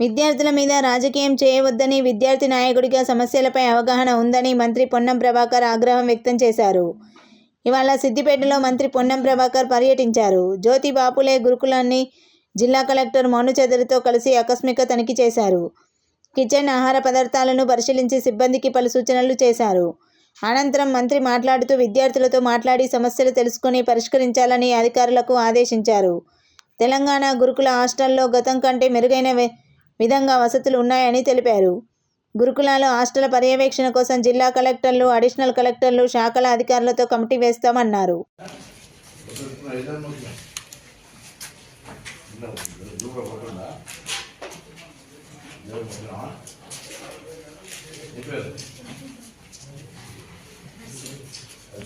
విద్యార్థుల మీద రాజకీయం చేయవద్దని, విద్యార్థి నాయకుడిగా సమస్యలపై అవగాహన ఉందని మంత్రి పొన్నం ప్రభాకర్ ఆగ్రహం వ్యక్తం చేశారు. ఇవాళ సిద్దిపేటలో మంత్రి పొన్నం ప్రభాకర్ పర్యటించారు. జ్యోతి బాపులే గురుకులాన్ని జిల్లా కలెక్టర్ మోనుచంద్రతో కలిసి ఆకస్మిక తనిఖీ చేశారు. కిచెన్ ఆహార పదార్థాలను పరిశీలించి సిబ్బందికి పలు సూచనలు చేశారు. అనంతరం మంత్రి మాట్లాడుతూ విద్యార్థులతో మాట్లాడి సమస్యలు తెలుసుకొని పరిష్కరించాలని అధికారులకు ఆదేశించారు. తెలంగాణ గురుకుల హాస్టల్లో గతం కంటే మెరుగైన విధంగా వసతులు ఉన్నాయని తెలిపారు. గురుకులాల హాస్టల్ పర్యవేక్షణ కోసం జిల్లా కలెక్టర్లు, అడిషనల్ కలెక్టర్లు, శాఖల అధికారులతో కమిటీ వేస్తామన్నారు.